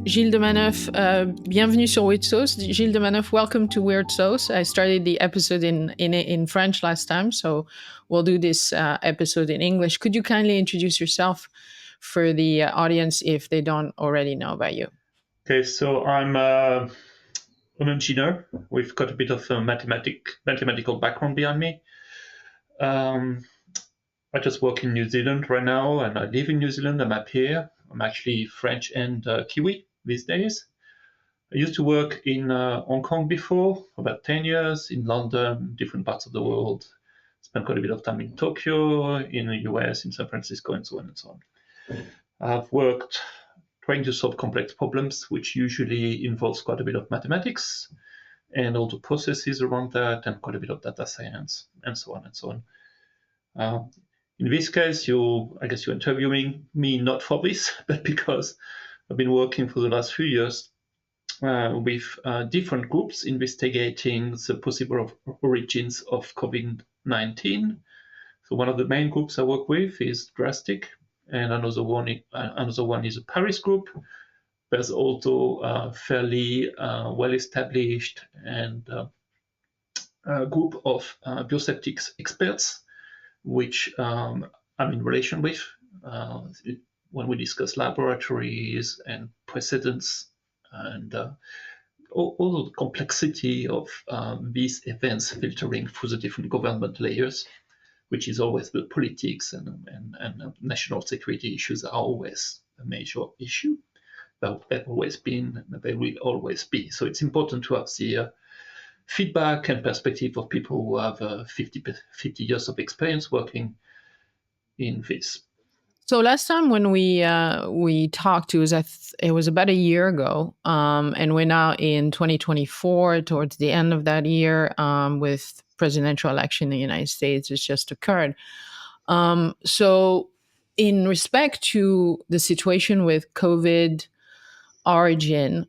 Gilles Demaneuf, bienvenue sur Weird Sauce. Gilles Demaneuf, welcome to Weird Sauce. I started the episode in French last time, so we'll do this episode in English. Could you kindly introduce yourself for the audience if they don't already know about you? Okay, so I'm an engineer. We've got a bit of a mathematical background behind me. I just work in New Zealand right now, and I live in New Zealand. I'm up here. I'm actually French and Kiwi these days. I used to work in Hong Kong before, for about 10 years, in London, different parts of the world. Spent quite a bit of time in Tokyo, in the US, in San Francisco, and so on and so on. I've worked trying to solve complex problems, which usually involves quite a bit of mathematics and all the processes around that, and quite a bit of data science, and so on and so on. In this case, I guess you're interviewing me not for this, but because I've been working for the last few years with different groups investigating the possible origins of COVID-19. So one of the main groups I work with is Drastic, and another one is a Paris group. There's also a fairly well-established and a group of bioseptics experts, which I'm in relation with when we discuss laboratories and precedents and all the complexity of these events filtering through the different government layers, which is always the politics and national security issues are always a major issue. They've always been, they will always be. So it's important to have the feedback and perspective of people who have 50 years of experience working in this. So last time when we talked, it was about a year ago, and we're now in 2024, towards the end of that year, with presidential election in the United States has just occurred. So, in respect to the situation with COVID origin,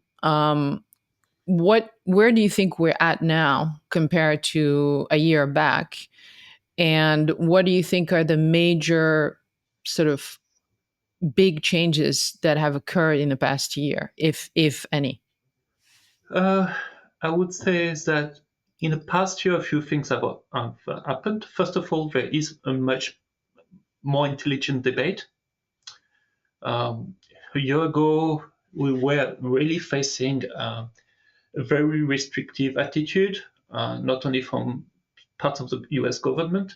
where do you think we're at now compared to a year back, and what do you think are the major sort of big changes that have occurred in the past year, if any? I would say that in the past year, a few things have happened. First of all, there is a much more intelligent debate. A year ago, we were really facing a very restrictive attitude, not only from parts of the US government,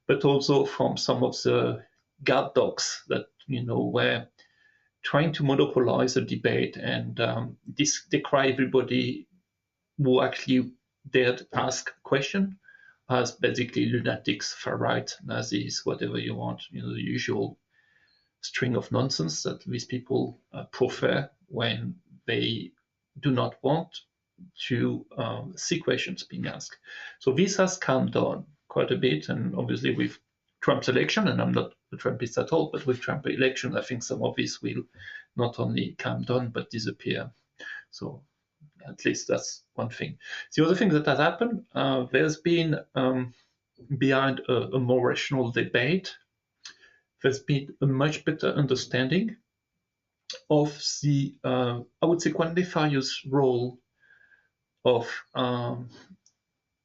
but also from some of the guard dogs that were trying to monopolize the debate and decry everybody who actually dared ask a question as basically lunatics, far right, Nazis, whatever you want, the usual string of nonsense that these people prefer when they do not want to see questions being asked. So this has calmed down quite a bit, and obviously with Trump's election, and I'm not a Trumpist at all, but with Trump's election, I think some of this will not only calm down but disappear. So at least that's one thing. The other thing that has happened, there's been behind a more rational debate, there's been a much better understanding of the, I would say, quite nefarious role of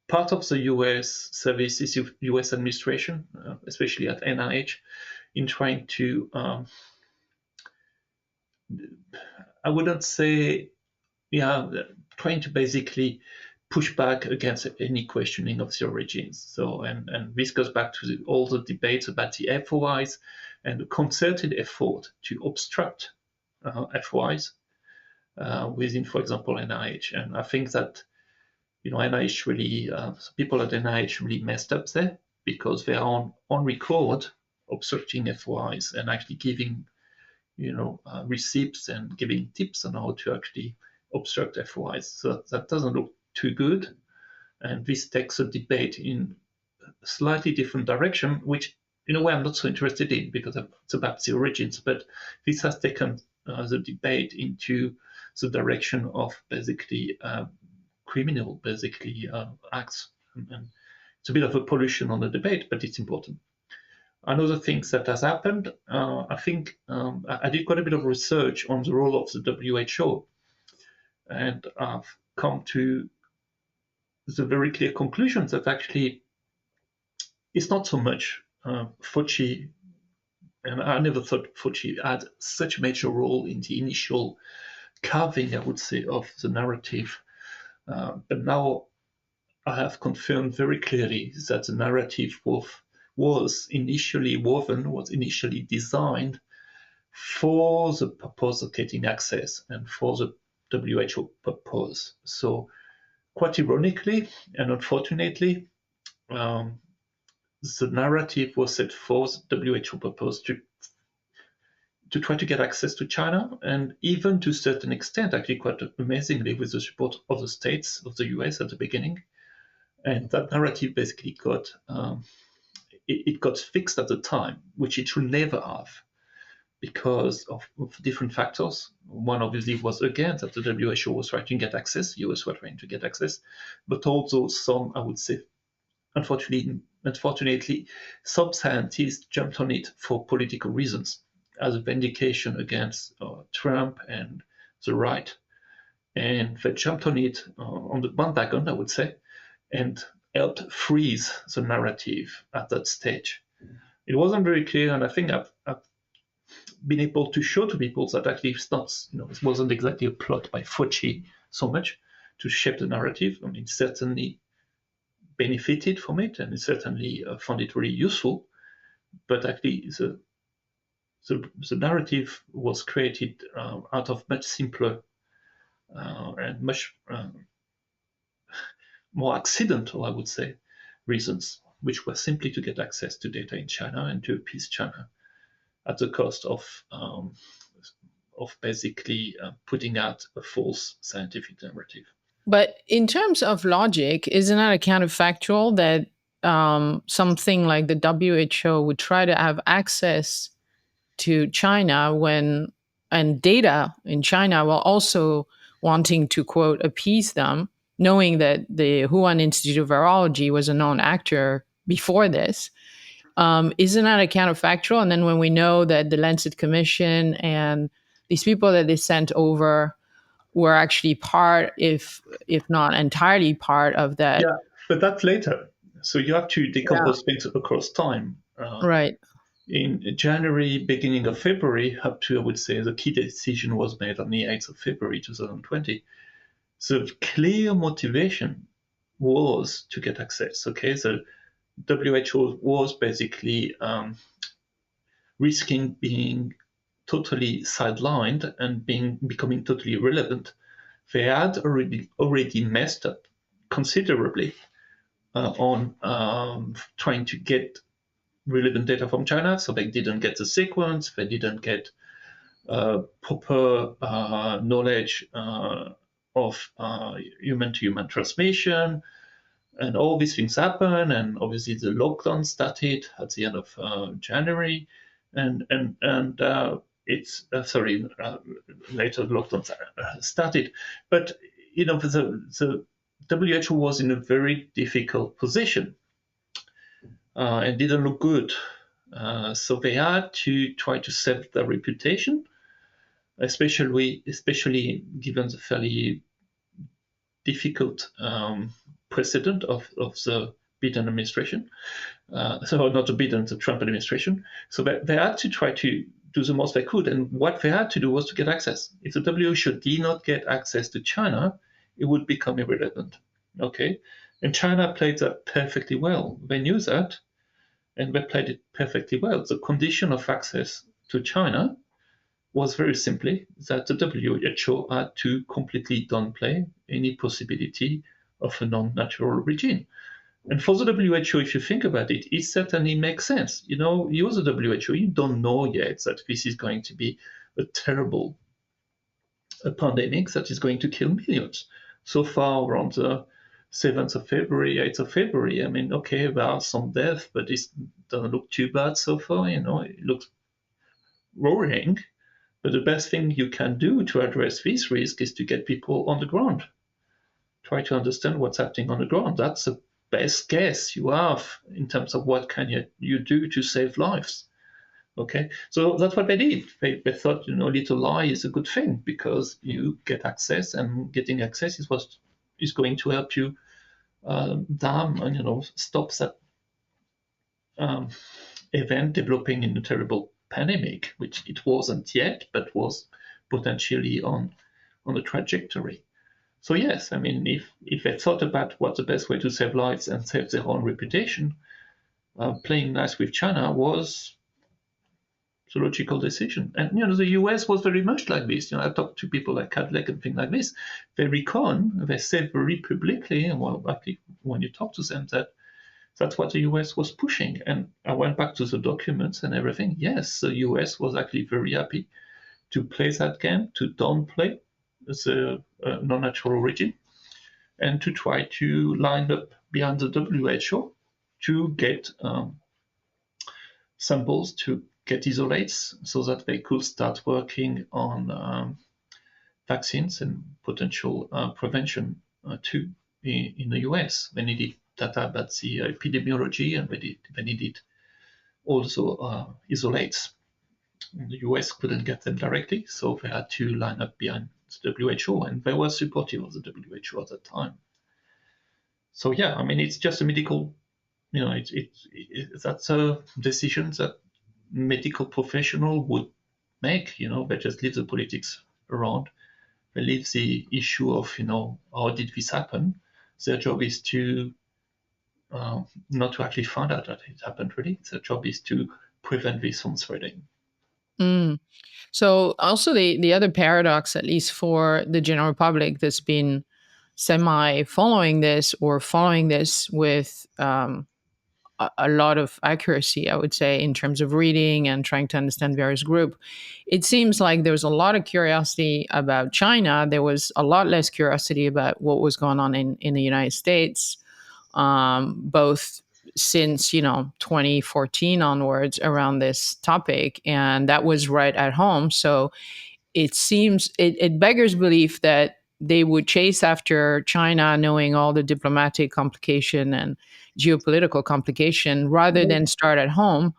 part of the US services, US administration, especially at NIH, in trying to, I wouldn't say, trying to basically push back against any questioning of the origins. So, and this goes back to all the debates about the FOIs and the concerted effort to obstruct FOIs within, for example, NIH. And I think that NIH really, people at NIH really messed up there because they are on record obstructing FOIs and actually giving, receipts and giving tips on how to actually obstruct FOIs. So that doesn't look too good. And this takes a debate in a slightly different direction, which in a way I'm not so interested in because it's about the origins, but this has taken the debate into the direction of basically criminal, acts. And it's a bit of a pollution on the debate, but it's important. Another thing that has happened, I think I did quite a bit of research on the role of the WHO, and I've come to the very clear conclusion that actually it's not so much Fauci, and I never thought Fauci had such a major role in the initial carving, I would say, of the narrative. But now I have confirmed very clearly that the narrative was initially woven, was initially designed for the purpose of getting access and for the WHO purpose. So, quite ironically and unfortunately, um, the narrative was set for the WHO purpose to try to get access to China, and even to a certain extent, actually quite amazingly, with the support of the states of the US at the beginning. And that narrative basically it got fixed at the time, which it should never have, because of different factors. One obviously was again that the WHO was trying to get access, US were trying to get access, but also some, I would say, unfortunately, some scientists jumped on it for political reasons, as a vindication against Trump and the right, and they jumped on it on the bandwagon, I would say, and helped freeze the narrative at that stage. It wasn't very clear, and I think I've been able to show to people that actually it's not, it wasn't exactly a plot by Fauci so much to shape the narrative. I mean, certainly benefited from it, and certainly found it really useful. But actually, the narrative was created out of much simpler and much more accidental, I would say, reasons, which were simply to get access to data in China and to appease China at the cost of basically putting out a false scientific narrative. But in terms of logic, isn't that a counterfactual that something like the WHO would try to have access to China when and data in China while also wanting to quote appease them, knowing that the Wuhan Institute of Virology was a known actor before this? Isn't that a counterfactual? And then when we know that the Lancet Commission and these people that they sent over were actually part, if not entirely part of that. Yeah, but that's later. So you have to Yeah. decompose things across time. Right. In January, beginning of February, up to, I would say, the key decision was made on the 8th of February 2020. The clear motivation was to get access. Okay, so WHO was basically risking being totally sidelined and becoming totally irrelevant. They had already messed up considerably on trying to get relevant data from China. So they didn't get the sequence, they didn't get proper knowledge of human-to-human transmission, and all these things happen. And obviously, the lockdown started at the end of January, and it's sorry, later the lockdown started, but the WHO was in a very difficult position and didn't look good. So they had to try to save their reputation, especially given the fairly difficult precedent of the Biden administration. So not the Biden, the Trump administration. So they had to try to do the most they could. And what they had to do was to get access. If the WHO did not get access to China, it would become irrelevant. Okay? And China played that perfectly well. They knew that, and they played it perfectly well. The condition of access to China was very simply that the WHO had to completely downplay any possibility of a non-natural origin. And for the WHO, if you think about it, it certainly makes sense. You're the WHO, you don't know yet that this is going to be a terrible pandemic that is going to kill millions. So far, around the 7th of February, 8th of February, I mean, okay, there are some deaths, but it doesn't look too bad so far. It looks worrying. But the best thing you can do to address this risk is to get people on the ground. Try to understand what's happening on the ground. That's best guess you have in terms of what can you do to save lives. Okay, so that's what they did. They thought, little lie is a good thing because you get access, and getting access is what is going to help you damn and stop that um, event developing in a terrible pandemic, which it wasn't yet, but was potentially on the trajectory. So yes, I mean, if they thought about what's the best way to save lives and save their own reputation, playing nice with China was the logical decision. And the US was very much like this. I talked to people like Cadleck and things like this. They recon, they said very publicly, and well, actually, when you talk to them, that that's what the US was pushing. And I went back to the documents and everything. Yes, the US was actually very happy to play that game, to downplay the non-natural origin, and to try to line up behind the WHO to get samples, to get isolates, so that they could start working on vaccines and potential prevention too in the US. They needed data about the epidemiology, and they needed also isolates. The US couldn't get them directly, so they had to line up behind the WHO, and they were supportive of the WHO at that time. So yeah, I mean, it's just a medical, that's a decision that medical professional would make. They just leave the politics around. They leave the issue of, how did this happen? Their job is to not to actually find out that it happened. Really, their job is to prevent this from spreading. Mm. So also the other paradox, at least for the general public that's been semi following this or following this with a lot of accuracy, I would say, in terms of reading and trying to understand various group. It seems like there was a lot of curiosity about China. There was a lot less curiosity about what was going on in the United States, both since 2014 onwards around this topic, and that was right at home. So it seems it beggars belief that they would chase after China, knowing all the diplomatic complication and geopolitical complication, rather than start at home,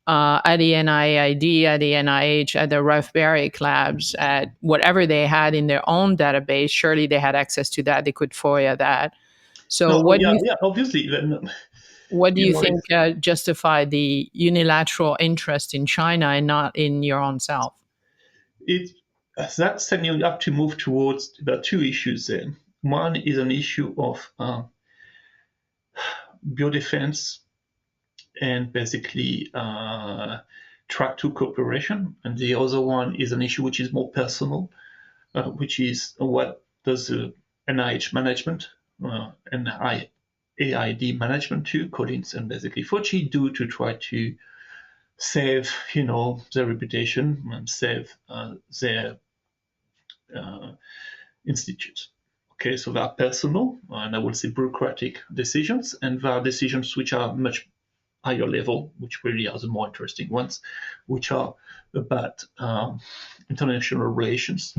at the NIAID, at the NIH, at the Ralph Baric labs, at whatever they had in their own database. Surely they had access to that. They could FOIA that. So No, yeah, yeah. Obviously, what do you think it's justified the unilateral interest in China and not in your own self? it that's then you have to move towards. There are two issues there. One is an issue of biodefense and basically track to cooperation, and the other one is an issue which is more personal, which is what does the NIH management and AID management too, Collins and basically Fauci, do to try to save, their reputation and save their uh, institutes. Okay, so there are personal and I will say bureaucratic decisions, and there are decisions which are much higher level, which really are the more interesting ones, which are about international relations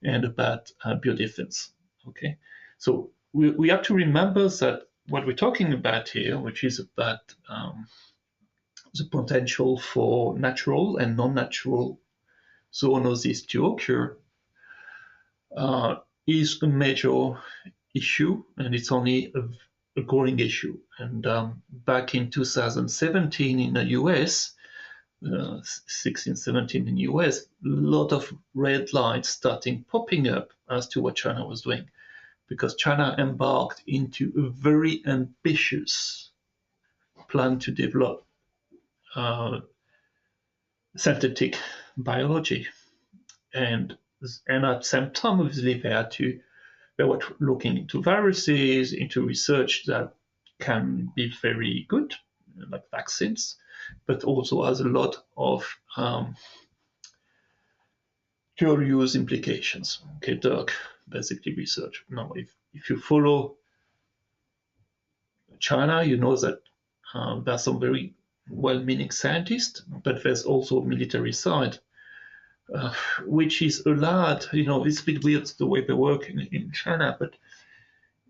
and about biodefense. Okay, so we have to remember that what we're talking about here, which is about the potential for natural and non-natural zoonosis to occur, is a major issue, and it's only a growing issue. And back in 2017 in the US, 16, 17 in the US, a lot of red lights starting popping up as to what China was doing, because China embarked into a very ambitious plan to develop uh, synthetic biology, and at the same time, obviously, they were looking into viruses, into research that can be very good, like vaccines, but also has a lot of dual use implications. Okay, Dirk, basically research. Now, if you follow China, you know that there's some very well-meaning scientists, but there's also a military side, which is allowed. It's a bit weird the way they work in China, but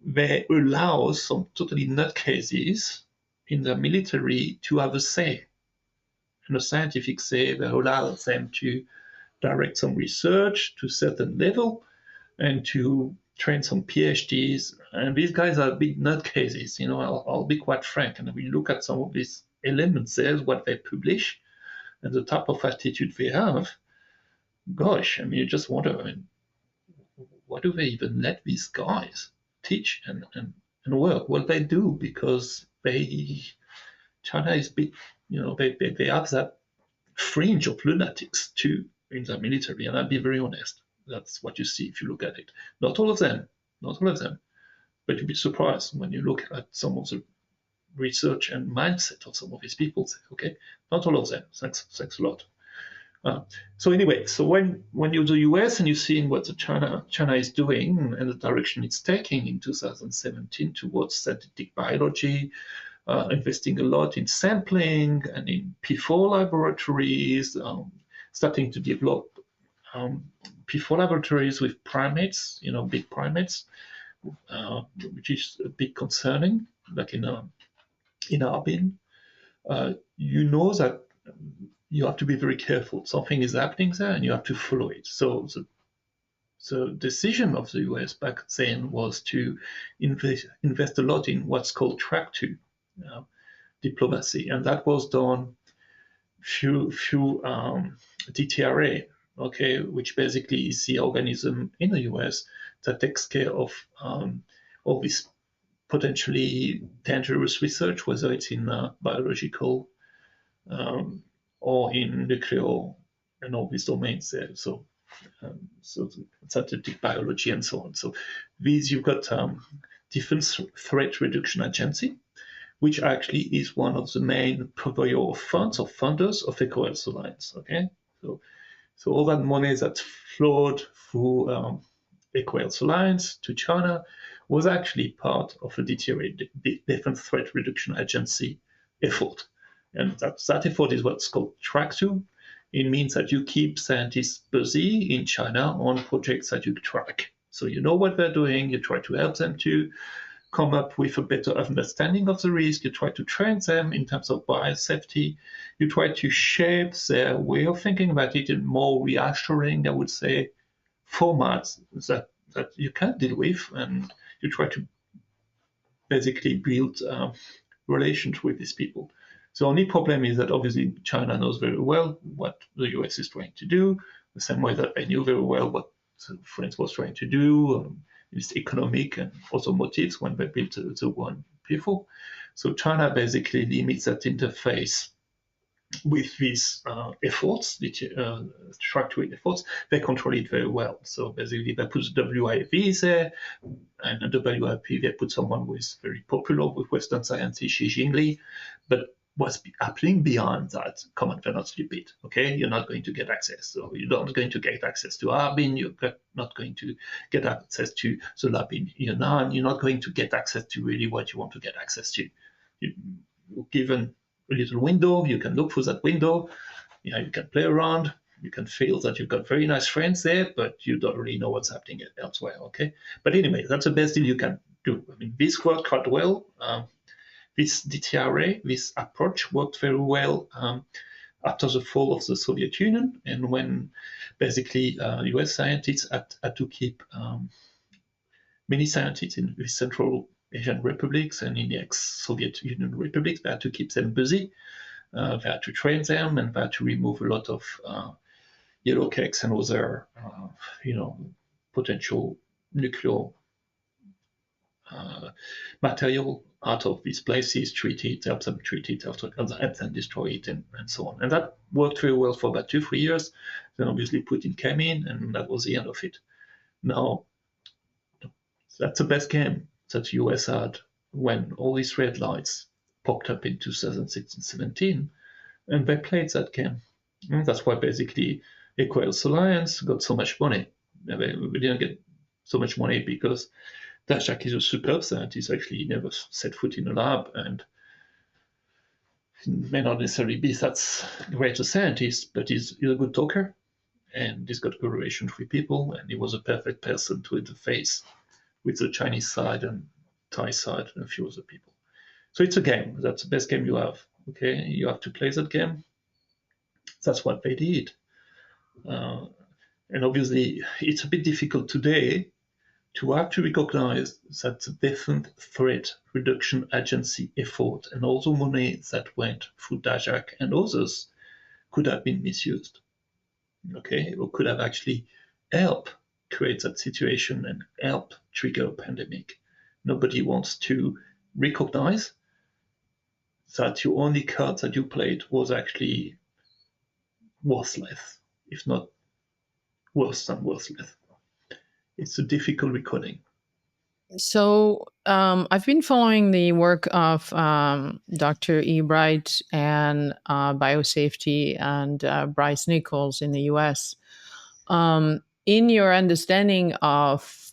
they allow some totally nutcases in the military to have a say, and a scientific say. They allow them to direct some research to a certain level and to train some PhDs. And these guys are big nutcases. I'll be quite frank. And we look at some of these elements there, what they publish, and the type of attitude they have. Gosh, you just wonder, why do they even let these guys teach and work? Well, they do because China is big. They have that fringe of lunatics too in the military, and I'll be very honest. That's what you see if you look at it. Not all of them, but you'd be surprised when you look at some of the research and mindset of some of these people. Okay, not all of them. Thanks a lot. So anyway, so when you're the US and you're seeing what China is doing and the direction it's taking in 2017 towards synthetic biology, investing a lot in sampling and in P4 laboratories, starting to develop P4 laboratories with primates, big primates, which is a bit concerning, like in Harbin. You know that you have to be very careful. Something is happening there, and you have to follow it. So the decision of the US back then was to invest a lot in what's called track two diplomacy, and that was done through DTRA, okay, which basically is the organism in the US that takes care of all this potentially dangerous research, whether it's in biological or in nuclear and all these domains there. So synthetic biology and so on. So you've got Defense Threat Reduction Agency, which actually is one of the main provider of funds or funders of Eco-Health Alliance. Okay, so all that money that flowed through Eco-Health Alliance to China was actually part of a DTRA, Defense Threat Reduction Agency effort. And that effort is what's called Track 2. It means that you keep scientists busy in China on projects that you track. So you know what they're doing, you try to help them to come up with a better understanding of the risk, you try to train them in terms of biosafety, you try to shape their way of thinking about it in more reassuring, I would say, formats that you can deal with, and you try to basically build relations with these people. The only problem is that obviously China knows very well what the US is trying to do, the same way that they knew very well what France was trying to do, its economic and also motives when they built the one before. So China basically limits that interface with these efforts, the track to efforts. They control it very well. So basically they put the WIP there, and the WIP they put someone who is very popular with Western science, Xi Jinping, but what's happening beyond that, come on, they're not stupid, okay? You're not going to get access. So you're not going to get access to Harbin, you're not going to get access to the lab in Yunnan, you're not going to get access to really what you want to get access to. You're given a little window, you can look through that window, you can play around, you can feel that you've got very nice friends there, but you don't really know what's happening elsewhere, okay? But anyway, that's the best deal you can do. I mean, this worked quite well. This DTRA, this approach worked very well after the fall of the Soviet Union, and when basically US scientists had to keep many scientists in the Central Asian republics and in the ex-Soviet Union republics, they had to keep them busy. They had to train them, and they had to remove a lot of yellow cakes and other, potential nuclear material out of these places, treat it, help them treat it, help them destroy it, and so on. And that worked very well for about 2-3 years. Then obviously Putin came in, and that was the end of it. Now, that's the best game that the US had when all these red lights popped up in 2016-17, and they played that game. And that's why basically Eco-Health Alliance got so much money. We didn't get so much money because Dashak is a superb scientist. Actually, he never set foot in a lab, and may not necessarily be that great a scientist, but he's a good talker, and he's got good relations with people, and he was a perfect person to interface with the Chinese side and Thai side and a few other people. So it's a game. That's the best game you have. Okay, you have to play that game. That's what they did. Uh, and obviously, it's a bit difficult today to actually recognize that the different threat reduction agency effort and all the money that went through DAJAC and others could have been misused. Okay, or could have actually helped create that situation and help trigger a pandemic. Nobody wants to recognize that your only card that you played was actually worthless, if not worse than worthless. It's a difficult reckoning. So I've been following the work of Dr. E. Bright and biosafety and Bryce Nichols in the US. In your understanding of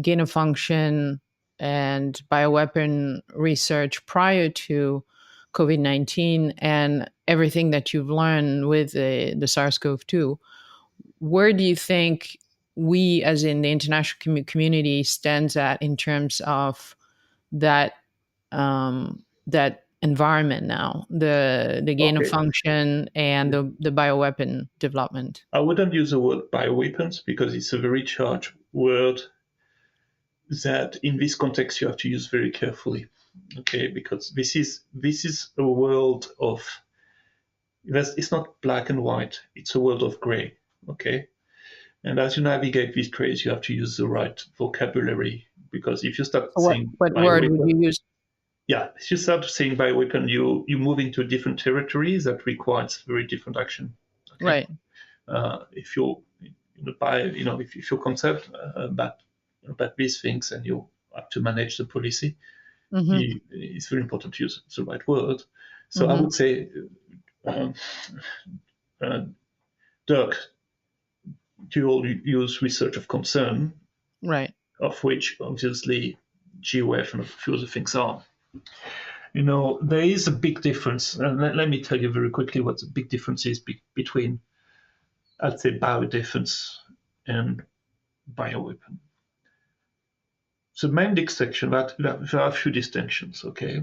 gain of function and bioweapon research prior to COVID 19 and everything that you've learned with the SARS-CoV 2, where do you think we, as in the international community, stands at in terms of that that environment now, the gain of Okay, function and the bioweapon development? I wouldn't use the word bioweapons because it's a very charged word that in this context you have to use very carefully. Okay, because this is a world of it's not black and white, it's a world of gray. Okay, and as you navigate these grays, you have to use the right vocabulary because if you start So saying what word would bioweapon, you use? yeah, if you start saying bioweapon, you move into different territories that requires very different action. Okay, Right. if you're if your concept about these things and you have to manage the policy, Mm-hmm. it's very important to use the right word. So I Mm-hmm. would say, um, uh, Dirk, dual use research of concern, Right. of which obviously GOF and a few other things are. There is a big difference, and let me tell you very quickly what the big difference is between, I'd say, biodefense and bioweapon. So main distinction, there are a few distinctions, okay?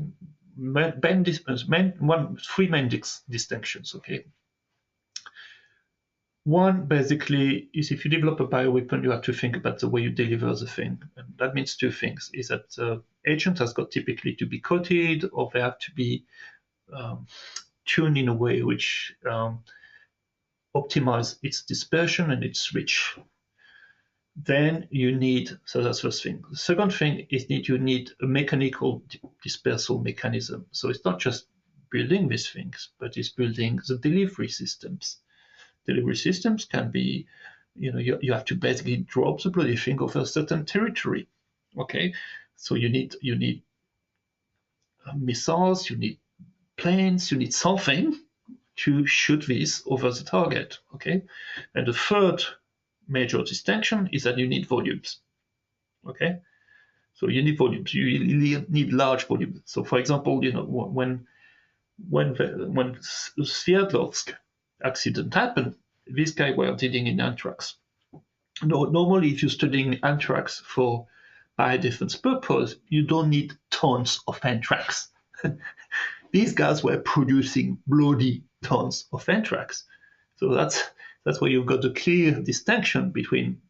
Three main distinctions, okay? One basically is if you develop a bioweapon, you have to think about the way you deliver the thing. And that means two things, is that the agent has got typically to be coated or they have to be um, tuned in a way which optimize its dispersion and its reach. Then you need, so that's the first thing. The second thing is that you need a mechanical dispersal mechanism. So it's not just building these things, but it's building the delivery systems. Delivery systems can be, you have to basically drop the bloody thing over a certain territory. Okay, so you need missiles, you need planes, you need something to shoot this over the target. Okay, and the third major distinction is that you need volumes. Okay, so you need volumes. You need large volumes. So, for example, when Sverdlovsk accident happened, these guys were dealing in anthrax. No, normally, if you're studying anthrax for biodefense purpose, you don't need tons of anthrax. These guys were producing bloody tons of anthrax. So that's where you've got a clear distinction between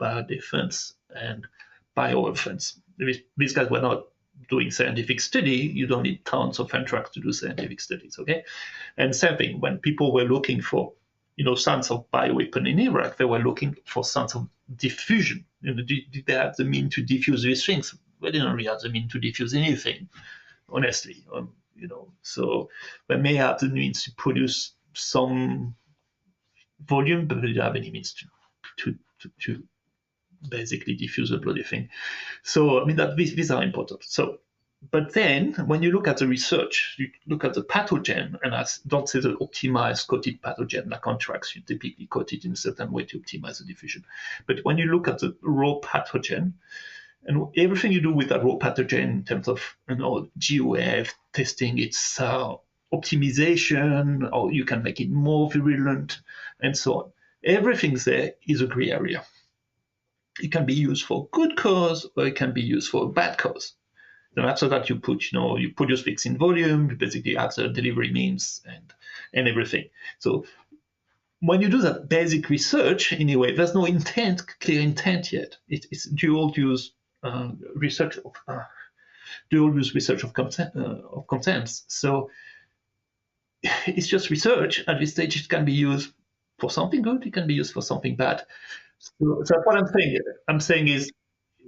biodefense and bioweapons. These guys were not doing scientific study. You don't need tons of anthrax to do scientific studies, okay? And same thing, when people were looking for, signs of bioweapon in Iraq, they were looking for signs of diffusion. Did they have the mean to diffuse these things? They didn't really have the mean to diffuse anything, honestly. So they may have the means to produce some volume, but they didn't have any means to basically diffuse the bloody thing. So I mean that these are important. So, but then when you look at the research, you look at the pathogen, and I don't say the optimized coated pathogen like anthrax. You typically coat it in a certain way to optimize the diffusion. But when you look at the raw pathogen, and everything you do with that raw pathogen in terms of GOF testing, its optimization, or you can make it more virulent, and so on. Everything there is a gray area. It can be used for good cause or it can be used for a bad cause. Then after that, you produce fixed in volume, you basically have the delivery means and everything. So when you do that basic research, anyway, there's no clear intent yet. It's dual use research of contents. So it's just research. At this stage, it can be used for something good. It can be used for something bad. So what I'm saying, is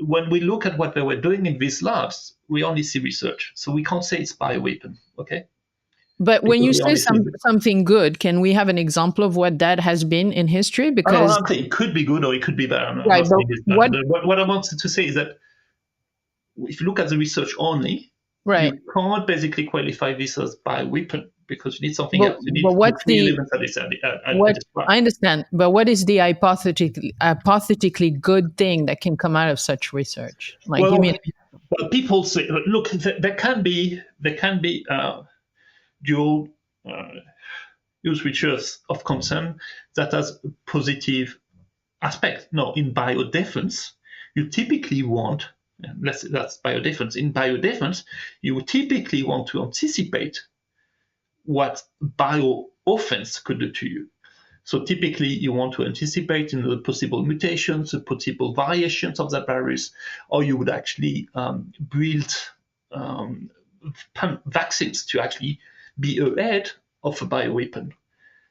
when we look at what they were doing in these labs, we only see research. So we can't say it's bioweapon, okay? But when Because you we say only see. something good, can we have an example of what that has been in history? I don't know, Because I'm saying it could be good or it could be bad. I'm right, not but saying this. What I wanted to say is that if you look at the research only, right, you can't basically qualify this as bioweapon because you need something but else. You need the what's three the elements I what described. I understand, but what is the hypothetically good thing that can come out of such research? Like, give me Well, people say, look, there can be dual use features of concern that has a positive aspect. Now, in biodefense, you typically want, that's biodefense. In biodefense, you typically want to anticipate what bio-offense could do to you. So typically, you want to anticipate the possible mutations, the possible variations of that virus, or you would actually build um, vaccines to actually be ahead of a bioweapon.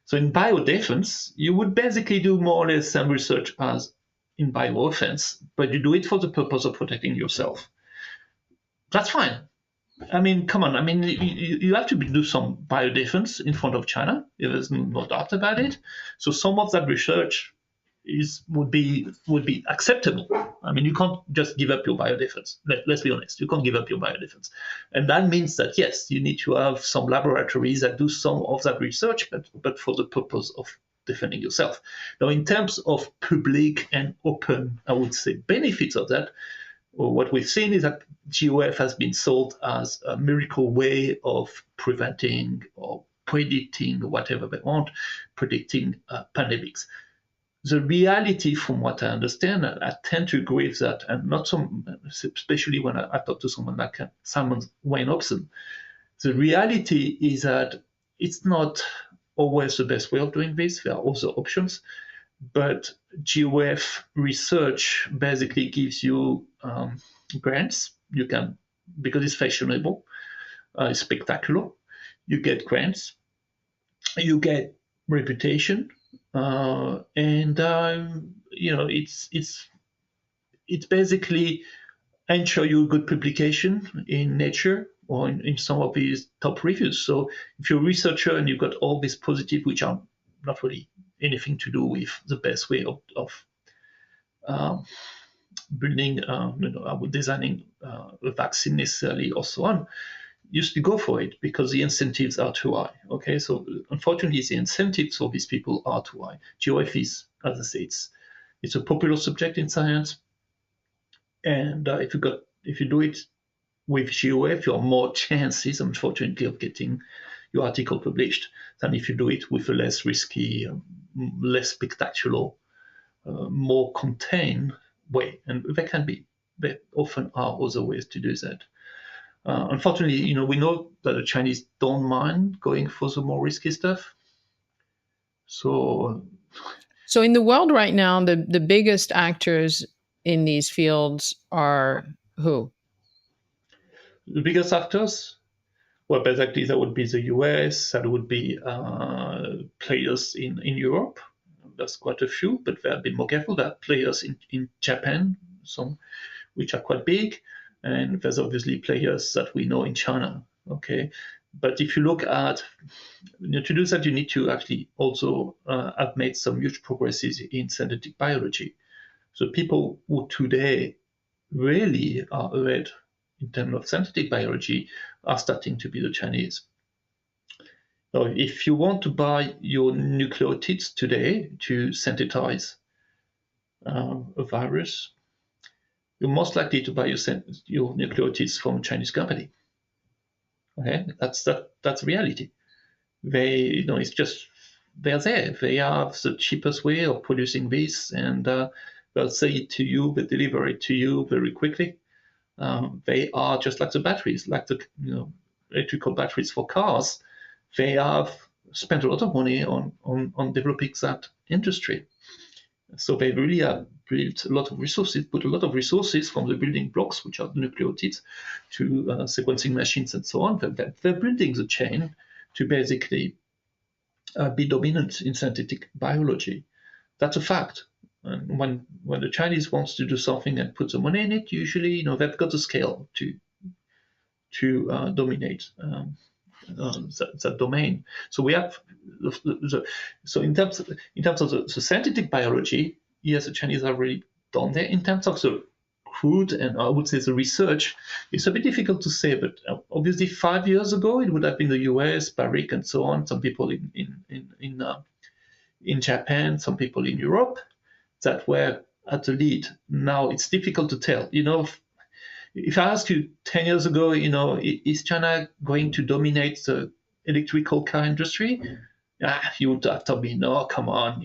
So in biodefense, you would basically do more or less same research as in biooffense, but you do it for the purpose of protecting yourself. That's fine. I mean, come on. I mean, you have to do some biodefense in front of China. There's no doubt about it. So some of that research would be acceptable. I mean, you can't just give up your biodefense. Let's be honest. You can't give up your biodefense, and that means that yes, you need to have some laboratories that do some of that research, but for the purpose of defending yourself. Now, in terms of public and open, I would say benefits of that, what we've seen is that GOF has been sold as a miracle way of preventing or predicting whatever they want, predicting pandemics. The reality, from what I understand, I tend to agree with that, and not some, especially when I talk to someone like Simon Wayne Hobson. The reality is that it's not always the best way of doing this. There are other options, but GOF research basically gives you grants. You can, because it's fashionable, it's spectacular. You get grants, you get reputation, and it's basically ensure you a good publication in Nature or in some of these top reviews. So if you're a researcher and you've got all these positive, which are not really anything to do with the best way of um, building, designing a vaccine necessarily, or so on, used to go for it because the incentives are too high. Okay, so unfortunately, the incentives for these people are too high. GOF is, as I say, it's a popular subject in science, and if you do it with GOF, you have more chances, unfortunately, of getting your article published than if you do it with a less risky, less spectacular, more contained way. And there often are other ways to do that. Unfortunately, we know that the Chinese don't mind going for the more risky stuff. So so in the world right now, the biggest actors in these fields are who? the biggest actors, well, basically that would be the US, that would be players in Europe. There's quite a few, but they're a bit more careful. There are players in Japan, some which are quite big, and there's obviously players that we know in China. Okay, but if you look at, to do that, you need to actually also have made some huge progresses in synthetic biology. So people who today really are ahead in terms of synthetic biology are starting to be the Chinese. So if you want to buy your nucleotides today to synthesize a virus, you're most likely to buy your nucleotides from a Chinese company. Okay, that's reality. It's just they're there. They have the cheapest way of producing this, and They'll say it to you, they deliver it to you very quickly. They are just like the batteries, like the electrical batteries for cars. They have spent a lot of money on developing that industry. So they really have built a lot of resources, put a lot of resources from the building blocks, which are nucleotides, to sequencing machines and so on. They're building the chain to basically be dominant in synthetic biology. That's a fact. And when the Chinese wants to do something and put the money in it, usually they've got the scale to dominate that domain. So we have so in terms of the synthetic biology, yes, the Chinese have really done there. In terms of the crude and I would say the research, it's a bit difficult to say, but obviously 5 years ago it would have been the US, Barrick, and so on. Some people in Japan, some people in Europe that were at the lead. Now it's difficult to tell. If I ask you 10 years ago, is China going to dominate the electrical car industry? You would have told me, no, come on,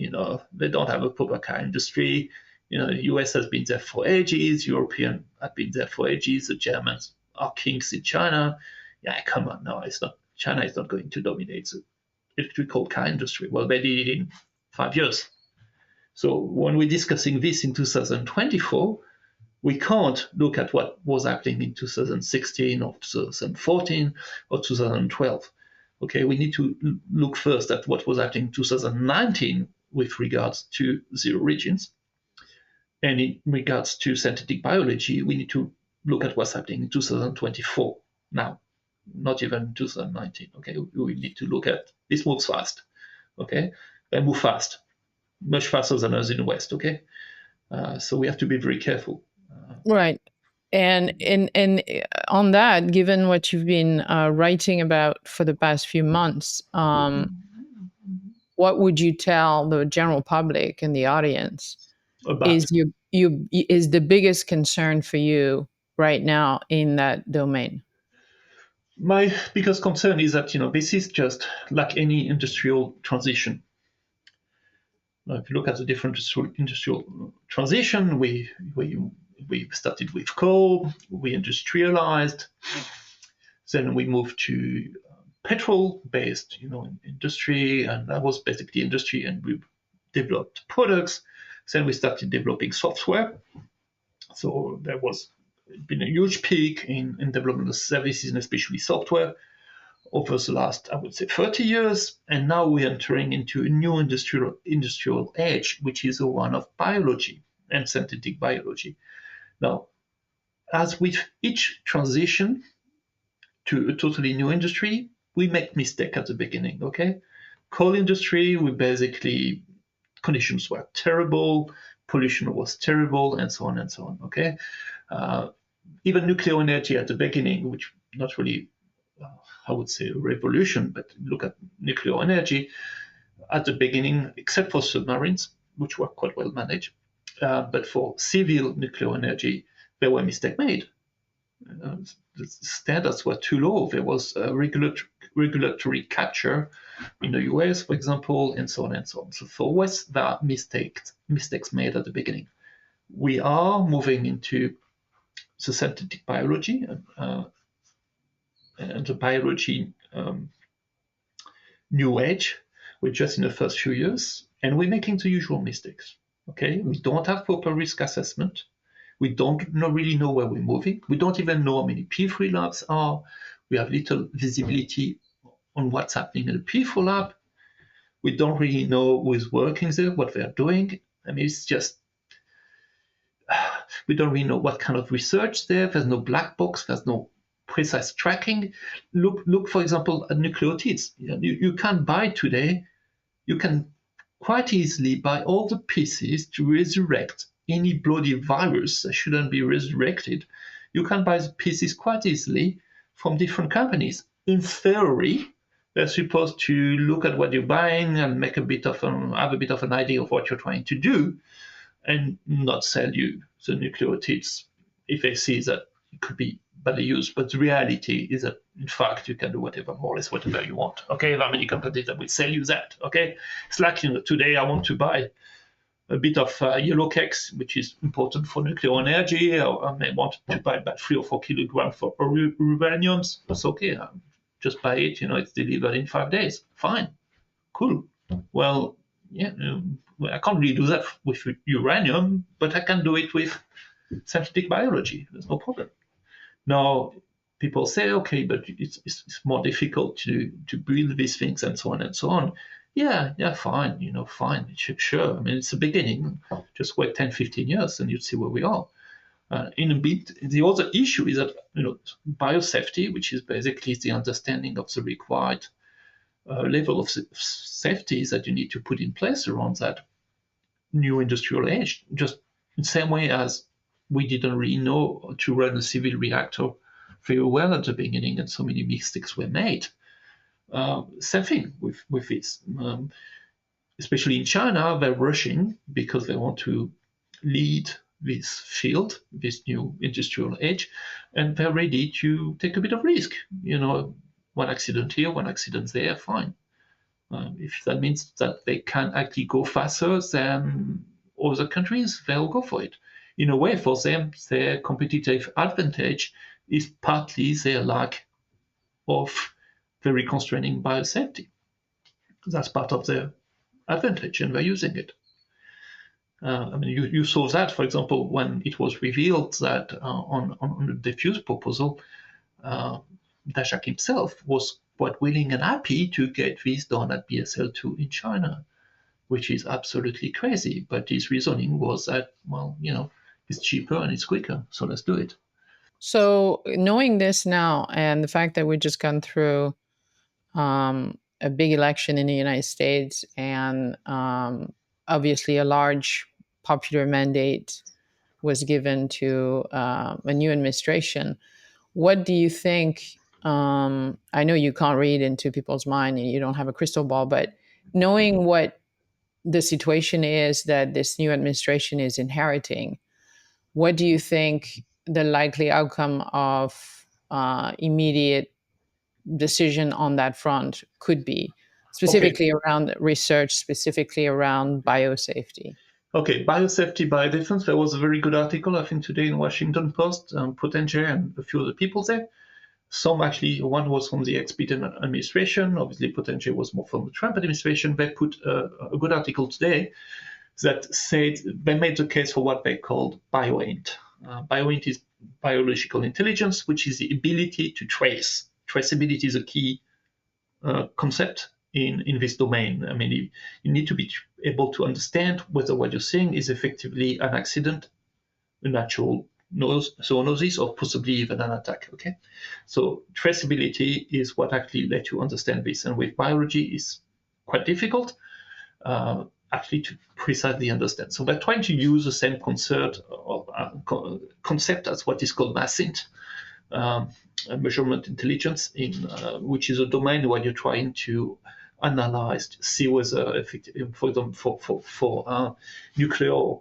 they don't have a proper car industry. The US has been there for ages, European have been there for ages, the Germans are kings in China. Yeah, come on, no, it's not. China is not going to dominate the electrical car industry. Well, they did it in 5 years. So when we're discussing this in 2024, we can't look at what was happening in 2016 or 2014 or 2012. Okay, we need to look first at what was happening in 2019 with regards to the origins. And in regards to synthetic biology, we need to look at what's happening in 2024 now, not even 2019. Okay, we need to look at this moves fast. Okay, they move fast, much faster than us in the West. Okay, so we have to be very careful. Right. And on that, given what you've been writing about for the past few months, what would you tell the general public and the audience About is is the biggest concern for you right now in that domain? my biggest concern is that this is just like any industrial transition. If you look at the different industrial transition, we started with coal, we industrialized, then we moved to petrol-based, industry, and that was basically industry, and we developed products. Then we started developing software. So there was been a huge peak in development of services and especially software over the last, I would say, 30 years. And now we're entering into a new industrial age, which is the one of biology and synthetic biology. Now, as with each transition to a totally new industry, we make mistakes at the beginning, okay? Coal industry, we basically, conditions were terrible, pollution was terrible, and so on and so on, okay? Even nuclear energy at the beginning, which not really, I would say, a revolution, but look at nuclear energy at the beginning, except for submarines, which were quite well managed. But for civil nuclear energy, there were mistakes made. The standards were too low. There was a regulatory capture in the US, for example, and so on and so on. So for West, there are mistakes made at the beginning. We are moving into the synthetic biology and the biology new age. We're just in the first few years, and we're making the usual mistakes. Okay, we don't have proper risk assessment. We don't really know where we're moving. We don't even know how many P3 labs are. We have little visibility on what's happening in the P4 lab. We don't really know who is working there, what they're doing. I mean, it's just, we don't really know what kind of research there. There's no black box. There's no precise tracking. Look, for example, at nucleotides. You can't buy today. You can quite easily buy all the pieces to resurrect any bloody virus that shouldn't be resurrected. You can buy the pieces quite easily from different companies. In theory, they're supposed to look at what you're buying and have a bit of an idea of what you're trying to do, and not sell you the nucleotides if they see that it could be badly used. But the reality is that, in fact, you can do whatever, more or less whatever you want. Okay, there are many companies that will sell you that. Okay, it's like today I want to buy a bit of yellow cakes, which is important for nuclear energy, or I may want to buy about 3 or 4 kilograms for uraniums. That's okay. Just buy it. It's delivered in 5 days. Fine, cool. Well, yeah, I can't really do that with uranium, but I can do it with synthetic biology. There's no problem. Now, people say, okay, but it's more difficult to build these things and so on and so on. Yeah, fine, fine, sure. I mean, it's a beginning. Just wait 10, 15 years and you'll see where we are. In a bit, the other issue is that, biosafety, which is basically the understanding of the required level of safety that you need to put in place around that new industrial age, just in the same way as we didn't really know to run a civil reactor very well at the beginning, and so many mistakes were made. Same thing with this. Especially in China, they're rushing because they want to lead this field, this new industrial age, and they're ready to take a bit of risk. One accident here, one accident there, fine. If that means that they can actually go faster than other countries, they'll go for it. In a way, for them, their competitive advantage is partly their lack of very constraining biosafety. That's part of their advantage, and they're using it. You saw that, for example, when it was revealed that on the diffuse proposal, Dashak himself was quite willing and happy to get this done at BSL2 in China, which is absolutely crazy. But his reasoning was that, it's cheaper and it's quicker, so let's do it. So, knowing this now, and the fact that we've just gone through a big election in the United States, and obviously a large popular mandate was given to a new administration, what do you think? I know you can't read into people's mind and you don't have a crystal ball, but knowing what the situation is that this new administration is inheriting, what do you think the likely outcome of immediate decision on that front could be, Okay, specifically around research, specifically around biosafety? okay. Biosafety, biodefense. There was a very good article, I think, today in Washington Post, Potential and a few other people there. Some actually, one was from the ex-Biden administration. Obviously, Potential was more from the Trump administration. They put a good article today that said they made the case for what they called bioint. Bioint is biological intelligence, which is the ability to trace. Traceability is a key concept in this domain. I mean, you need to be able to understand whether what you're seeing is effectively an accident, a natural zoonosis, or possibly even an attack. Okay, so traceability is what actually let you understand this, and with biology is quite difficult. Actually, to precisely understand. So they're trying to use the same concept as what is called MASINT, measurement intelligence, which is a domain where you're trying to analyze, to see whether, for example, for nuclear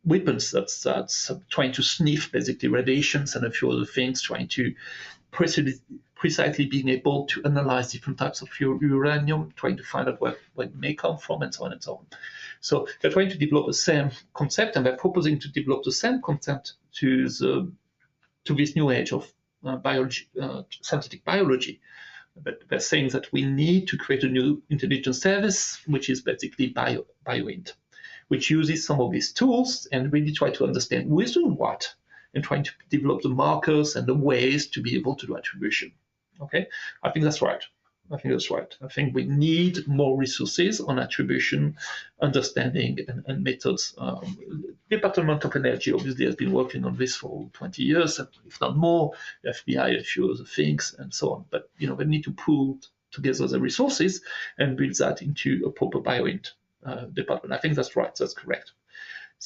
weapons, that's trying to sniff basically radiations and a few other things, trying to precisely being able to analyze different types of uranium, trying to find out where it may come from, and so on and so on. So they're trying to develop the same concept, and they're proposing to develop the same concept to this new age of biology, synthetic biology. But they're saying that we need to create a new intelligence service, which is basically bioint, which uses some of these tools and really try to understand who is doing what, and trying to develop the markers and the ways to be able to do attribution. Okay, I think that's right. I think we need more resources on attribution, understanding, and methods. Department of Energy obviously has been working on this for 20 years, if not more. The FBI, a few other things, and so on. But they need to pull together the resources and build that into a proper bioint department. I think that's right. That's correct.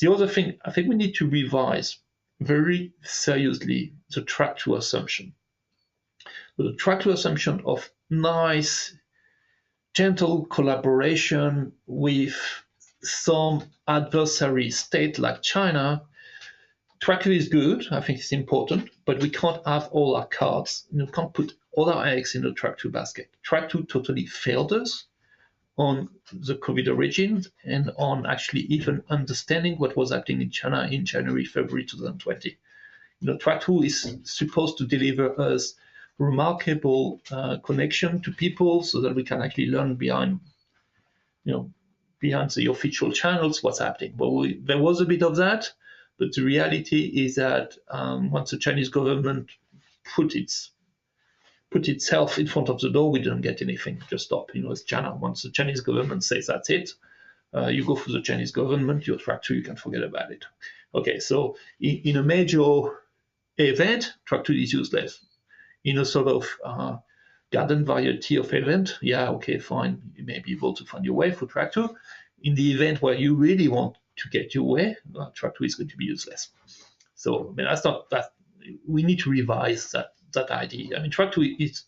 The other thing, I think we need to revise very seriously the track to assumption. The track to assumption of nice, gentle collaboration with some adversary state like China. Track 2 is good, I think it's important, but we can't have all our cards. We can't put all our eggs in the track 2 basket. Track 2 totally failed us. on the COVID origins and on actually even understanding what was happening in China in January, February 2020. Track 2 is supposed to deliver us remarkable connection to people so that we can actually learn you know, behind the official channels what's happening. But there was a bit of that, but the reality is that once the Chinese government put itself in front of the door, we didn't get anything. Just stop. It's China. Once the Chinese government says that's it, you go for the Chinese government, your track 2, you can forget about it. Okay, so in a major event, track 2 is useless. In a sort of garden variety of event, yeah, okay, fine, you may be able to find your way for track 2. In the event where you really want to get your way, track 2 is going to be useless. So, I mean, that's not that. We need to revise that idea. I mean, track 2 is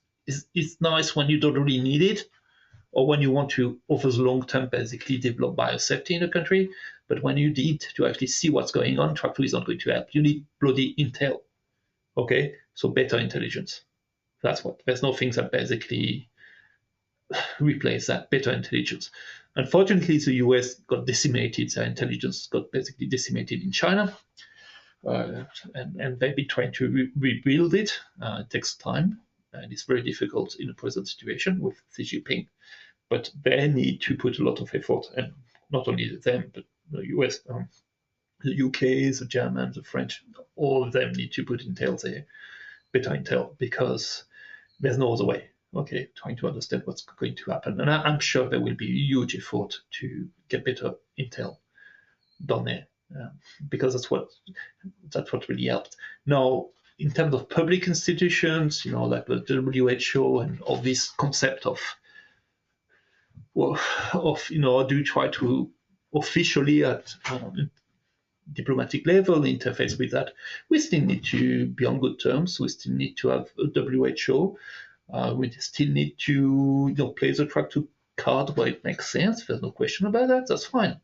nice when you don't really need it, or when you want to, over the long term, basically develop biosafety in a country. But when you need to actually see what's going on, track 2 is not going to help. You need bloody intel. Okay, so better intelligence. That's what. There's no things that basically replace that better intelligence. Unfortunately, the US got decimated. Their intelligence got basically decimated in China, and they've been trying to rebuild it. It takes time, and it's very difficult in the present situation with Xi Jinping. But they need to put a lot of effort, and not only them, but the US, the UK, the Germans, the French, all of them need to put intel there, better intel, because there's no other way. Okay, trying to understand what's going to happen, and I'm sure there will be a huge effort to get better intel done there, because that's what really helped. Now, in terms of public institutions, like the WHO and all this concept of do you try to officially at diplomatic level interface with that? We still need to be on good terms. We still need to have a WHO. We still need to play the track 2 card where it makes sense. There's no question about that. That's fine.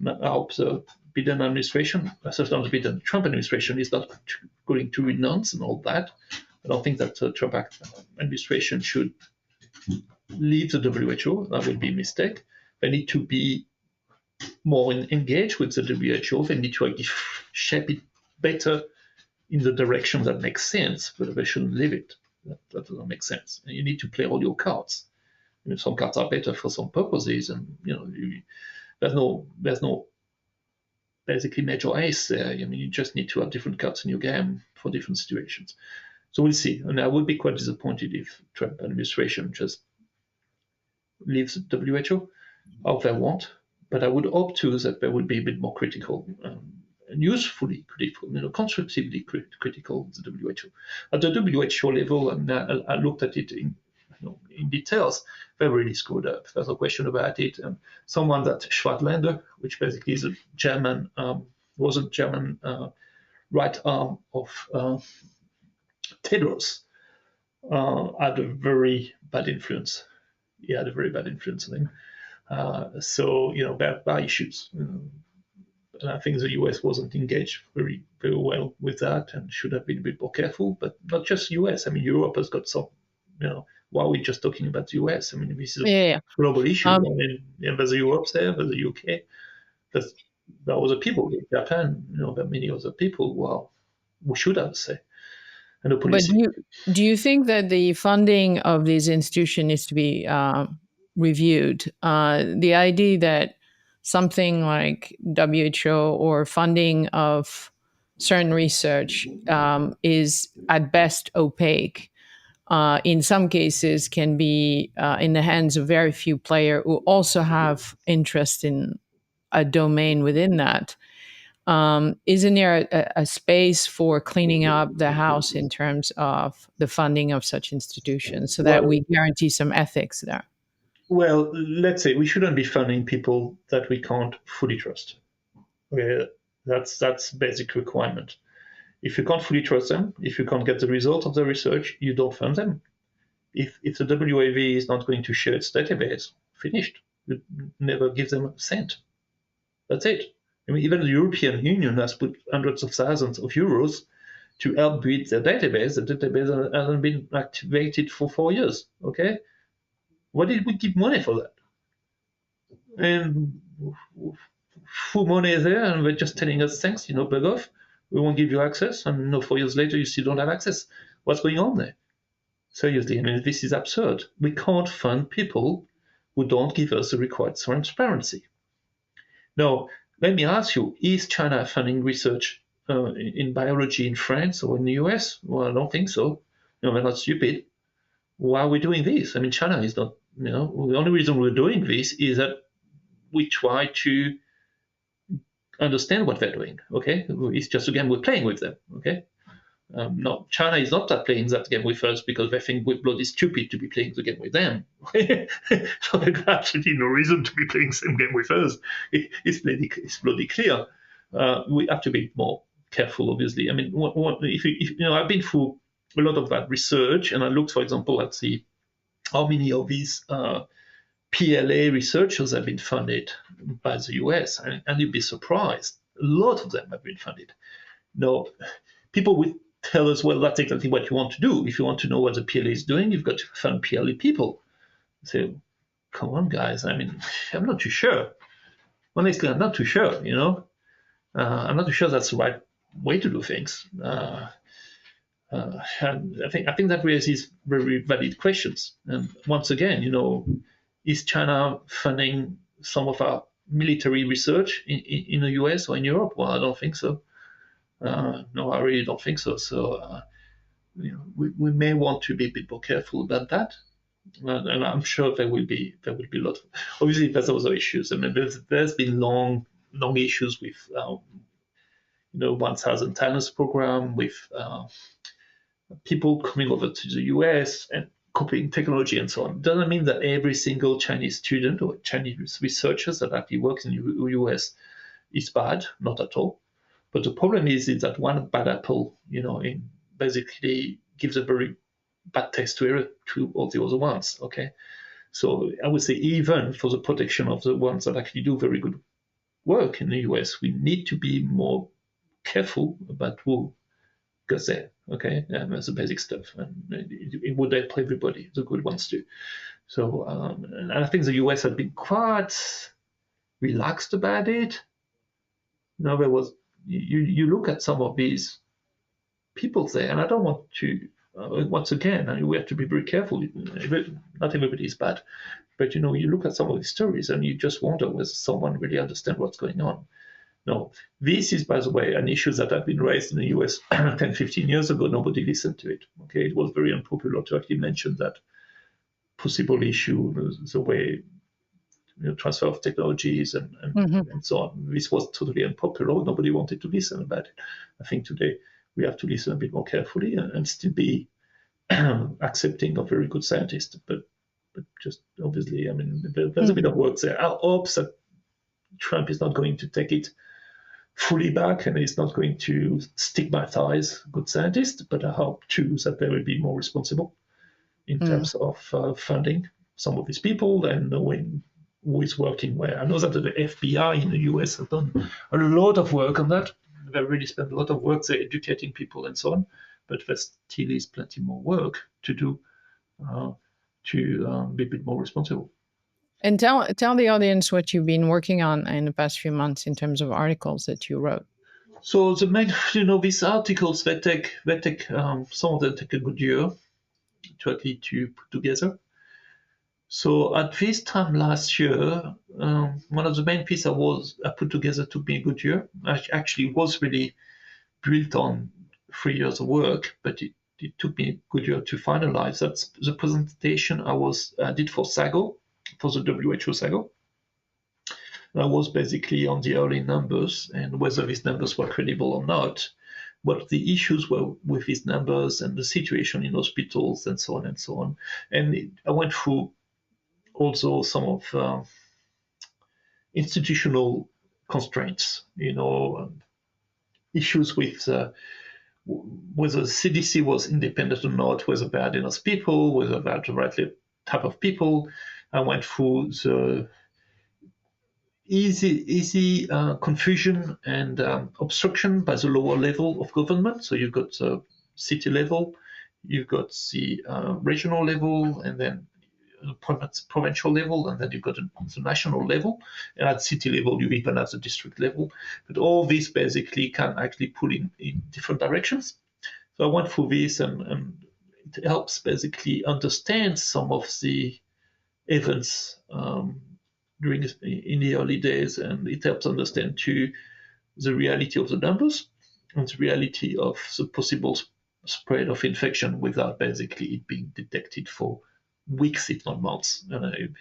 I hope the Biden administration, certainly the Biden Trump administration, is not going to renounce and all that. I don't think that the Trump administration should leave the WHO. That would be a mistake. They need to be more engaged with the WHO. They need to actually shape it better in the direction that makes sense, but they shouldn't leave it. That doesn't make sense. And you need to play all your cards. Some cards are better for some purposes, and there's no basically major ace there. I mean, you just need to have different cards in your game for different situations. So we'll see. And I would be quite disappointed if Trump administration just leaves the WHO. I hope they won't, but I would hope too that they would be a bit more critical, and usefully critical, constructively critical of the WHO. At the WHO level, and I looked at it in details, they really screwed up. There's no question about it. Someone that Schwartlander, which basically is a German, was a German right arm of Tedros, had a very bad influence. He had a very bad influence on him. So there are issues. And I think the US wasn't engaged very, very well with that, and should have been a bit more careful. But not just US. I mean, Europe has got some. Why are we just talking about the US? I mean, this is a global issue. I mean, there's the Europe there, there's the UK. There are other people in Japan. There are many other people who should have a say. And the But policy. do you think that the funding of these institutions needs to be reviewed? The idea that something like WHO or funding of certain research is at best opaque, in some cases can be in the hands of very few players who also have interest in a domain within that. Isn't there a space for cleaning up the house in terms of the funding of such institutions so that we guarantee some ethics there? Well, let's say we shouldn't be funding people that we can't fully trust. Okay, that's basic requirement. If you can't fully trust them, if you can't get the result of the research, you don't fund them. If the WAV is not going to share its database, finished. You never give them a cent. That's it. I mean, even the European Union has put hundreds of thousands of euros to help build their database. The database hasn't been activated for 4 years. Okay, why did we give money for that? and full money there, and they're just telling us, thanks, bug off. We won't give you access, and 4 years later, you still don't have access. What's going on there? Seriously, I mean, this is absurd. We can't fund people who don't give us the required transparency. Now, let me ask you, is China funding research in biology in France or in the US? Well, I don't think so. No, we're not stupid. Why are we doing this? I mean, China is not, the only reason we're doing this is that we try to understand what they're doing, okay? It's just a game we're playing with them, okay? No, China is not that playing that game with us because they think we're bloody stupid to be playing the game with them. So there's absolutely no reason to be playing the same game with us. It's bloody clear. We have to be more careful, obviously. I mean, I've been through a lot of that research, and I looked, for example, at how many of these PLA researchers have been funded by the US, and you'd be surprised. A lot of them have been funded. Now, people would tell us, well, that's exactly what you want to do. If you want to know what the PLA is doing, you've got to fund PLA people. So, come on, guys. I mean, I'm not too sure. Honestly, I'm not too sure, I'm not too sure that's the right way to do things. And I think that raises very valid questions. And once again, is China funding some of our military research in the US or in Europe? Well, I don't think so. No, I really don't think so. So, we may want to be a bit more careful about that. And I'm sure there will be a lot. Obviously, there's also issues. I mean, there's been long issues with 1,000 talents program with people coming over to the US and copying technology and so on. It doesn't mean that every single Chinese student or Chinese researchers that actually works in the US is bad, not at all. But the problem is that one bad apple, basically gives a very bad taste to all the other ones. Okay, so I would say even for the protection of the ones that actually do very good work in the US, we need to be more careful about who goes there. Okay, that's the basic stuff, and it would help everybody, the good ones too. So, and I think the US had been quite relaxed about it. There was you look at some of these people there, and I don't want to. Once again, we have to be very careful. Not everybody is bad, but you look at some of these stories, and you just wonder whether someone really understands what's going on. No, this is, by the way, an issue that had been raised in the US 10, 15 years ago. Nobody listened to it. Okay, it was very unpopular to actually mention that possible issue, the way transfer of technologies and so on. This was totally unpopular. Nobody wanted to listen about it. I think today we have to listen a bit more carefully and still be accepting of very good scientists. But just obviously, I mean, there's a bit of work there. I hope that Trump is not going to take it fully back and is not going to stigmatize good scientists, but I hope too that they will be more responsible in terms of funding some of these people and knowing who is working where. I know that the FBI in the US have done a lot of work on that. They really spent a lot of work there educating people and so on, but there still is plenty more work to do to be a bit more responsible. And tell the audience what you've been working on in the past few months in terms of articles that you wrote. So the main, these articles, they take some of them take a good year to actually to put together. So at this time last year, one of the main pieces I put together took me a good year. Actually, was really built on 3 years of work, but it took me a good year to finalize. That's the presentation I did for SAGO, for the WHO SAGO. I was basically on the early numbers and whether these numbers were credible or not, what the issues were with these numbers and the situation in hospitals and so on and so on. And I went through also some of institutional constraints, issues with whether CDC was independent or not, whether they had enough people, whether they had the right type of people. I went through the easy confusion and obstruction by the lower level of government. So you've got the city level, you've got the regional level, and then provincial level, and then you've got the national level, and at city level you even have the district level. But all this basically can actually pull in different directions. So I went through this, and it helps basically understand some of the events during in the early days, and it helps understand too the reality of the numbers and the reality of the possible spread of infection without basically it being detected for weeks, if not months. And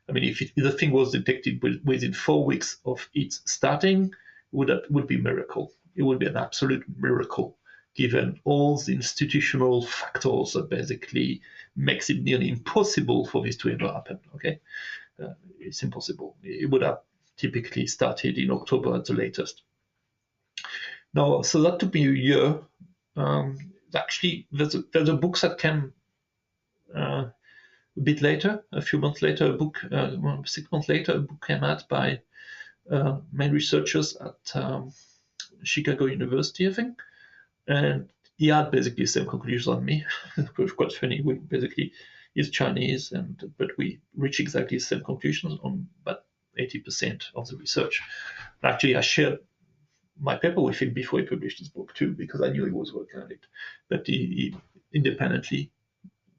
I mean, if the thing was detected within 4 weeks of its starting, would be a miracle. It would be an absolute miracle, given all the institutional factors that basically makes it nearly impossible for this to ever happen. Okay, it's impossible. It would have typically started in October at the latest. Now, so that took me a year. Actually, there's a book that came a bit later, a few months later, a book, 6 months later, a book came out by main researchers at Chicago University, I think. And he had basically the same conclusions on me. It was quite funny. We basically, he's Chinese, but we reach exactly the same conclusions on about 80% of the research. Actually, I shared my paper with him before he published his book too, because I knew he was working on it. But he independently,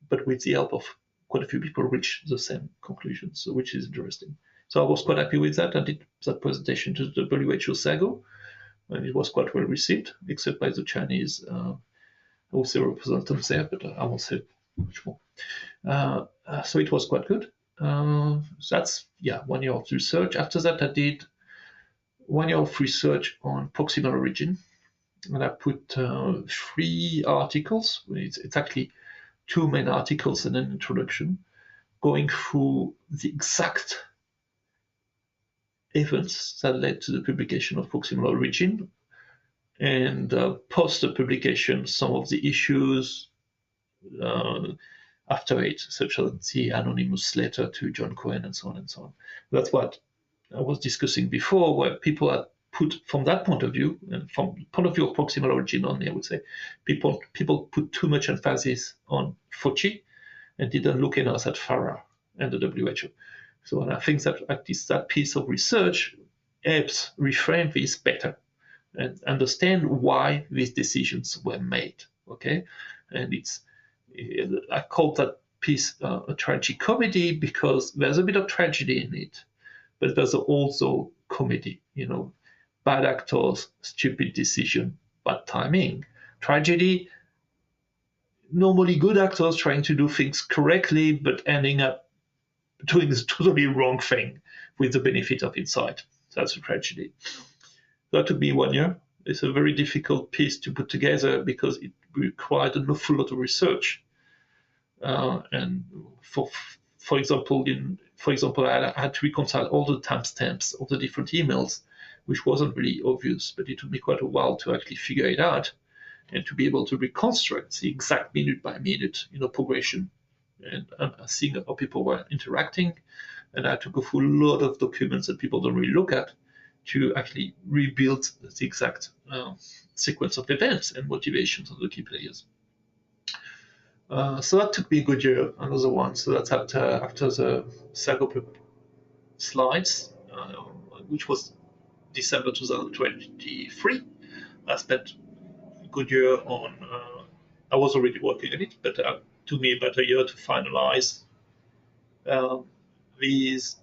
but with the help of quite a few people, reached the same conclusions, so, which is interesting. So I was quite happy with that. I did that presentation to the WHO SAGO, and it was quite well received, except by the Chinese also representatives there, but I won't say much more. So it was quite good. That's 1 year of research. After that, I did 1 year of research on proximal origin, and I put 3 articles. It's actually 2 main articles and an introduction, going through the exact events that led to the publication of proximal origin, and post the publication, some of the issues after it, such as the anonymous letter to John Cohen and so on and so on. That's what I was discussing before, where people had put, from that point of view, and from the point of view of proximal origin only, I would say, people put too much emphasis on Fauci and didn't look enough at Farah and the WHO. So, and I think that at least that piece of research helps reframe this better and understand why these decisions were made. Okay, and I call that piece a tragic comedy because there's a bit of tragedy in it, but there's also comedy. Bad actors, stupid decision, bad timing. Tragedy, normally good actors trying to do things correctly, but ending up doing the totally wrong thing with the benefit of hindsight. That's a tragedy. That took me 1 year. It's a very difficult piece to put together because it required an awful lot of research. And for example, I had to reconcile all the timestamps of the different emails, which wasn't really obvious, but it took me quite a while to actually figure it out and to be able to reconstruct the exact minute by minute, progression, and seeing how people were interacting. And I had to go through a lot of documents that people don't really look at to actually rebuild the exact sequence of events and motivations of the key players. So that took me a good year, another one. So that's after the SAGO slides, which was December 2023. I spent a good year on, I was already working on it, but it took me about a year to finalize this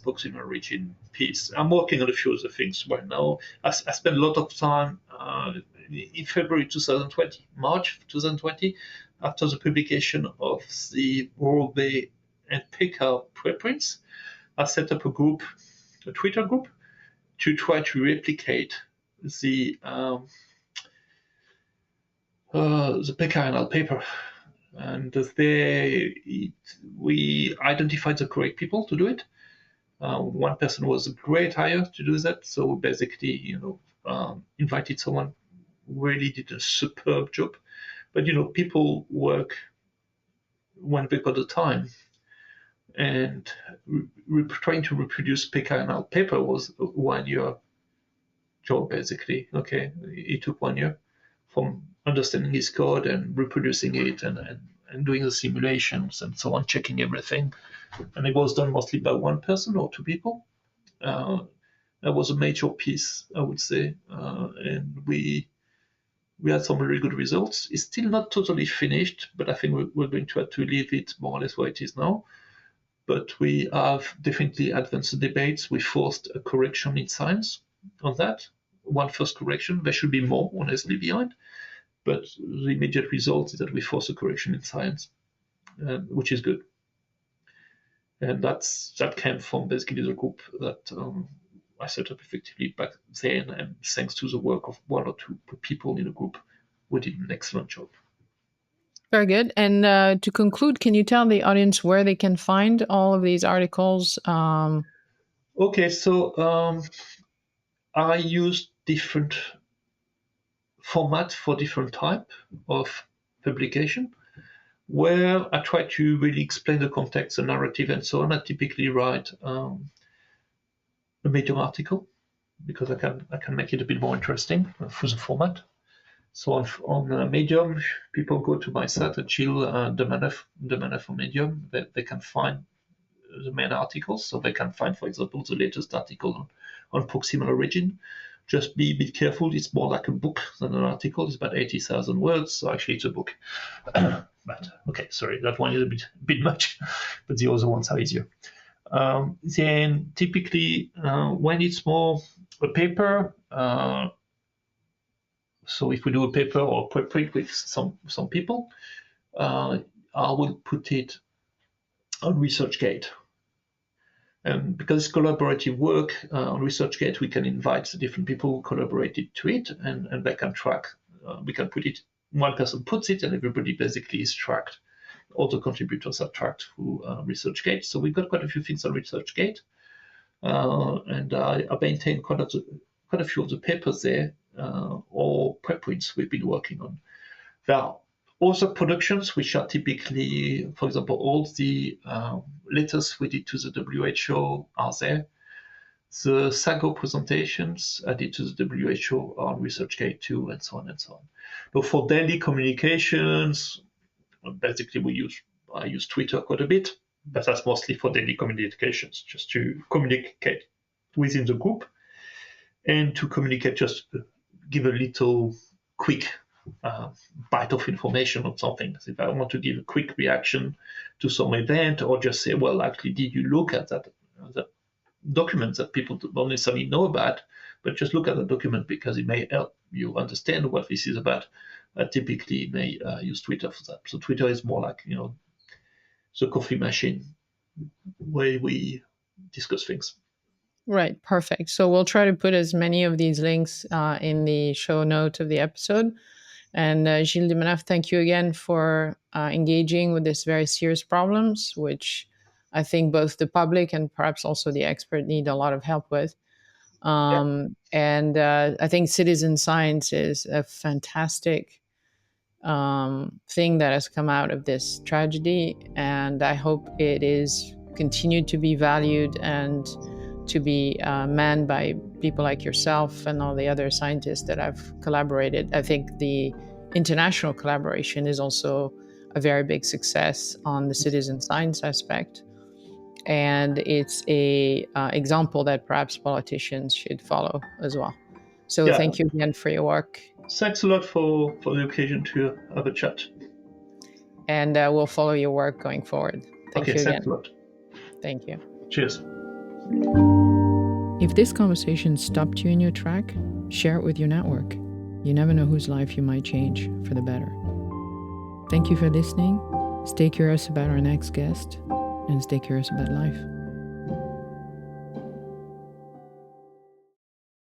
proximal origin piece. I'm working on a few other things right now. I spent a lot of time in February 2020, March 2020, after the publication of the Roubaix and Pékin preprints. I set up a Twitter group, to try to replicate the Pékin paper. And we identified the correct people to do it. One person was a great hire to do that. So basically, invited someone who really did a superb job. But people work when they got the time. And trying to reproduce Pékin paper was a 1 year job, basically. Okay, it took 1 year from understanding his code and reproducing it and and doing the simulations and so on, checking everything. And it was done mostly by one person or two people. That was a major piece, I would say, and we had some really good results. It's still not totally finished, but I think we're going to have to leave it more or less where it is now. But we have definitely advanced the debates. We forced a correction in science on that. One first correction. There should be more, honestly, behind. But the immediate result is that we force a correction in science, which is good. And that came from basically the group that I set up effectively back then, and thanks to the work of one or two people in the group, we did an excellent job. Very good. And to conclude, can you tell the audience where they can find all of these articles? Okay, so I use different formats for different type of publication. Where I try to really explain the context, the narrative, and so on, I typically write a Medium article because I can make it a bit more interesting through the format. So on Medium, people go to my site at Gilles Demaneuf on Medium. They can find the main articles. So they can find, for example, the latest article on proximal origin. Just be a bit careful. It's more like a book than an article. It's about 80,000 words. So actually, it's a book. But okay, sorry, that one is a bit much, but the other ones are easier. Then typically, when it's more a paper, so if we do a paper or preprint with some people, I will put it on ResearchGate. Because it's collaborative work, on ResearchGate, we can invite the different people who collaborated to it, and they can track. We can put it, one person puts it, and everybody basically is tracked. All the contributors are tracked through ResearchGate. So we've got quite a few things on ResearchGate. And I maintain quite a few of the papers there, or preprints we've been working on. There are also productions which are typically, for example, all the letters we did to the WHO are there. The SAGO presentations I did to the WHO are on ResearchGate too, and so on and so on. But for daily communications, basically I use Twitter quite a bit, but that's mostly for daily communications, just to communicate within the group and to communicate, just give a little quick bite of information on something. So if I want to give a quick reaction to some event, or just say, well, actually, did you look at that document that people don't necessarily know about, but just look at the document because it may help you understand what this is about. I typically may use Twitter for that. So Twitter is more like, the coffee machine where we discuss things. Right, perfect. So we'll try to put as many of these links in the show notes of the episode. And Gilles Demaneuf, thank you again for engaging with this very serious problems, which I think both the public and perhaps also the expert need a lot of help with. And I think citizen science is a fantastic thing that has come out of this tragedy. And I hope it is continued to be valued and to be manned by people like yourself and all the other scientists that have collaborated. I think the international collaboration is also a very big success on the citizen science aspect. And it's a example that perhaps politicians should follow as well. So thank you again for your work. Thanks a lot for the occasion to have a chat. And we'll follow your work going forward. Thank you again. Thanks a lot. Thank you. Cheers. If this conversation stopped you in your track, share it with your network. You never know whose life you might change for the better. Thank you for listening. Stay curious about our next guest and stay curious about life.